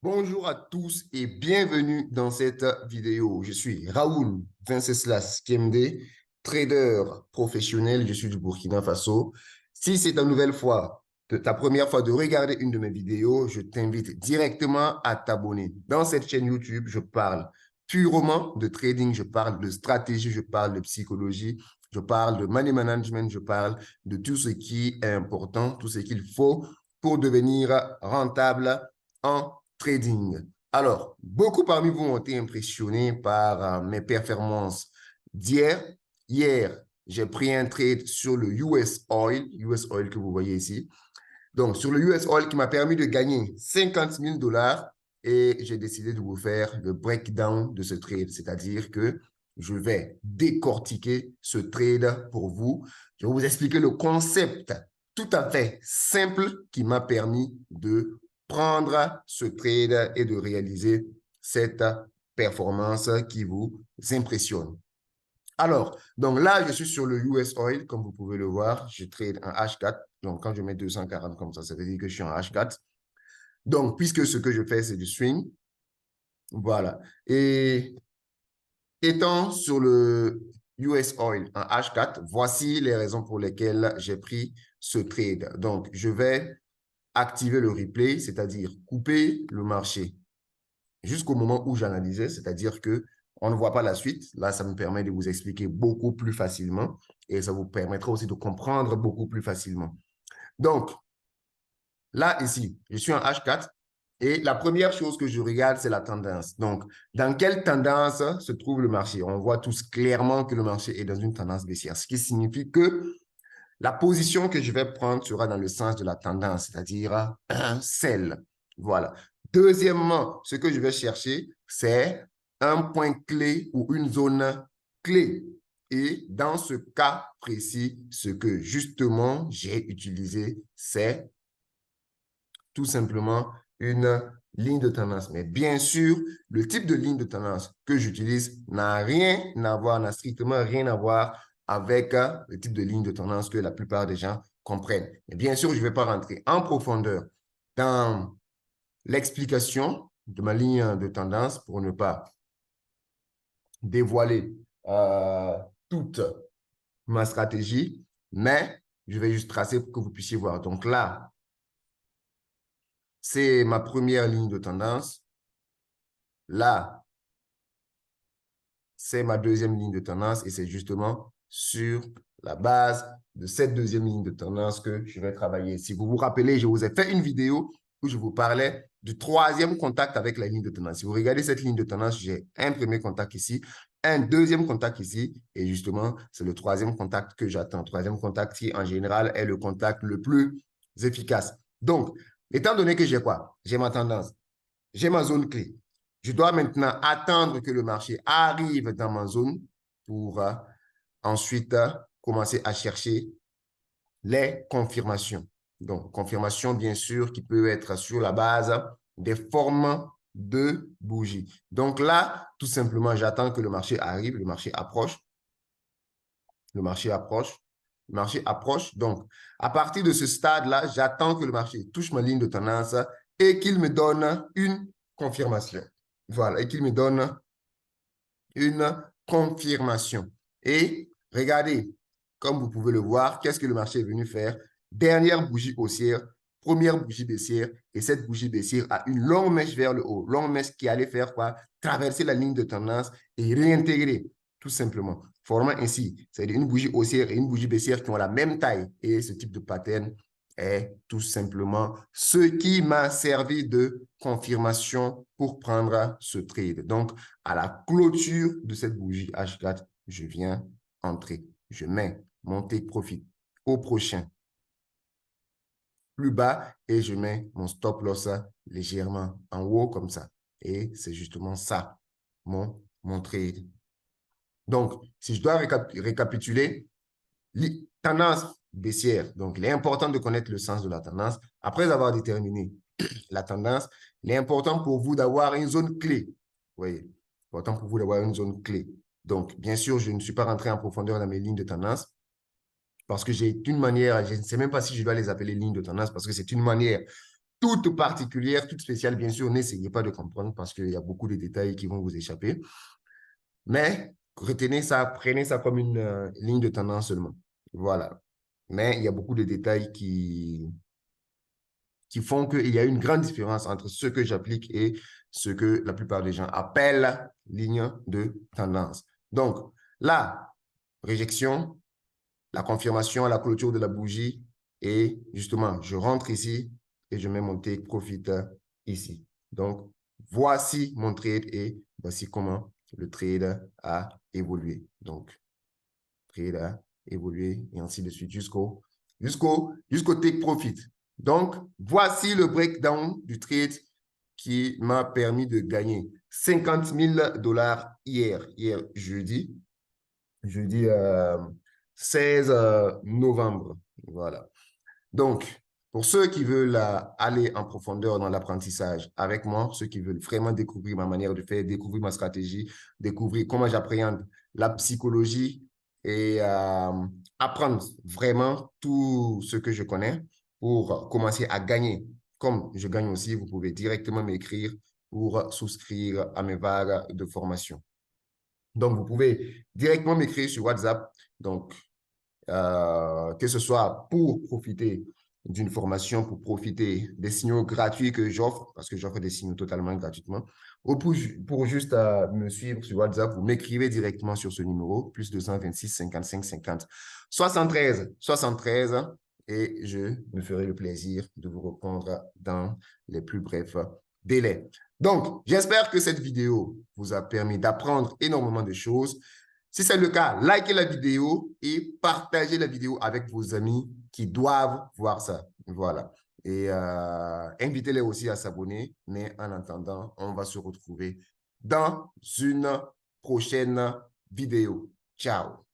Bonjour à tous et bienvenue dans cette vidéo. Je suis Raoul Venceslas Kemde, trader professionnel. Je suis du Burkina Faso. Si c'est ta nouvelle fois, ta première fois de regarder une de mes vidéos, je t'invite directement à t'abonner. Dans cette chaîne YouTube, je parle purement de trading, je parle de stratégie, je parle de psychologie, je parle de money management, je parle de tout ce qui est important, tout ce qu'il faut pour devenir rentable en trading. Alors, beaucoup parmi vous ont été impressionnés par mes performances d'hier. Hier, j'ai pris un trade sur le US Oil que vous voyez ici. Donc, sur le US Oil qui m'a permis de gagner 50 000 dollars et j'ai décidé de vous faire le breakdown de ce trade, c'est-à-dire que je vais décortiquer ce trade pour vous. Je vais vous expliquer le concept tout à fait simple qui m'a permis de prendre ce trade et de réaliser cette performance qui vous impressionne. Alors, donc là, je suis sur le US Oil, comme vous pouvez le voir. Je trade en H4. Donc, quand je mets 240 comme ça veut dire que je suis en H4. Donc, puisque ce que je fais, c'est du swing. Voilà. Et étant sur le US Oil en H4, voici les raisons pour lesquelles j'ai pris ce trade. Donc, je vais activer le replay, c'est-à-dire couper le marché jusqu'au moment où j'analysais, c'est-à-dire que on ne voit pas la suite. Là, ça me permet de vous expliquer beaucoup plus facilement et ça vous permettra aussi de comprendre beaucoup plus facilement. Donc, là, ici, je suis en H4 et la première chose que je regarde, c'est la tendance. Donc, dans quelle tendance se trouve le marché? On voit tous clairement que le marché est dans une tendance baissière, ce qui signifie que la position que je vais prendre sera dans le sens de la tendance, c'est-à-dire un sell. Voilà. Deuxièmement, ce que je vais chercher, c'est un point clé ou une zone clé. Et dans ce cas précis, ce que justement j'ai utilisé, c'est tout simplement une ligne de tendance. Mais bien sûr, le type de ligne de tendance que j'utilise n'a rien à voir, n'a strictement rien à voir avec le type de ligne de tendance que la plupart des gens comprennent. Mais bien sûr, je ne vais pas rentrer en profondeur dans l'explication de ma ligne de tendance pour ne pas dévoiler toute ma stratégie, mais je vais juste tracer pour que vous puissiez voir. Donc là, c'est ma première ligne de tendance. Là, c'est ma deuxième ligne de tendance et c'est justement sur la base de cette deuxième ligne de tendance que je vais travailler. Si vous vous rappelez, je vous ai fait une vidéo où je vous parlais du troisième contact avec la ligne de tendance. Si vous regardez cette ligne de tendance, j'ai un premier contact ici, un deuxième contact ici et justement, c'est le troisième contact que j'attends. Troisième contact qui, en général, est le contact le plus efficace. Donc, étant donné que j'ai quoi? J'ai ma tendance, j'ai ma zone clé. Je dois maintenant attendre que le marché arrive dans ma zone pour ensuite commencer à chercher les confirmations. Donc, confirmation, bien sûr, qui peut être sur la base des formes de bougies. Donc là, tout simplement, j'attends que le marché arrive, le marché approche, le marché approche, le marché approche. Donc, à partir de ce stade-là, j'attends que le marché touche ma ligne de tendance et qu'il me donne une confirmation. Voilà, et qu'il me donne une confirmation. Et regardez, comme vous pouvez le voir, qu'est-ce que le marché est venu faire? Dernière bougie haussière, première bougie baissière, et cette bougie baissière a une longue mèche vers le haut, longue mèche qui allait faire quoi? Traverser la ligne de tendance et réintégrer, tout simplement. Formant ainsi, c'est une bougie haussière et une bougie baissière qui ont la même taille. Et ce type de pattern est tout simplement ce qui m'a servi de confirmation pour prendre ce trade. Donc, à la clôture de cette bougie H4, je viens entrer. Je mets mon take profit au prochain plus bas et je mets mon stop loss légèrement en haut comme ça. Et c'est justement ça, mon trade. Donc, si je dois récapituler, tendance baissière. Donc, il est important de connaître le sens de la tendance. Après avoir déterminé la tendance, il est important pour vous d'avoir une zone clé. Vous voyez, important pour vous d'avoir une zone clé. Donc, bien sûr, je ne suis pas rentré en profondeur dans mes lignes de tendance parce que j'ai une manière, je ne sais même pas si je dois les appeler lignes de tendance parce que c'est une manière toute particulière, toute spéciale. Bien sûr, n'essayez pas de comprendre parce qu'il y a beaucoup de détails qui vont vous échapper. Mais retenez ça, prenez ça comme une ligne de tendance seulement. Voilà. Mais il y a beaucoup de détails qui font qu'il y a une grande différence entre ce que j'applique et ce que la plupart des gens appellent ligne de tendance. Donc, la réjection, la confirmation, la clôture de la bougie, et justement, je rentre ici et je mets mon take profit ici. Donc, voici mon trade et voici comment le trade a évolué. Donc, trade a évolué et ainsi de suite jusqu'au take profit. Donc, voici le breakdown du trade qui m'a permis de gagner 50 000 $ hier jeudi 16 novembre. Voilà. Donc, pour ceux qui veulent aller en profondeur dans l'apprentissage avec moi, ceux qui veulent vraiment découvrir ma manière de faire, découvrir ma stratégie, découvrir comment j'appréhende la psychologie et apprendre vraiment tout ce que je connais pour commencer à gagner. Comme je gagne aussi, vous pouvez directement m'écrire pour souscrire à mes vagues de formation. Donc, vous pouvez directement m'écrire sur WhatsApp. Donc, que ce soit pour profiter d'une formation, pour profiter des signaux gratuits que j'offre, parce que j'offre des signaux totalement gratuitement, ou pour juste me suivre sur WhatsApp, vous m'écrivez directement sur ce numéro, plus 226 55 50 73 73, et je me ferai le plaisir de vous répondre dans les plus brefs délais. Donc, j'espère que cette vidéo vous a permis d'apprendre énormément de choses. Si c'est le cas, likez la vidéo et partagez la vidéo avec vos amis qui doivent voir ça. Voilà. Et invitez-les aussi à s'abonner. Mais en attendant, on va se retrouver dans une prochaine vidéo. Ciao.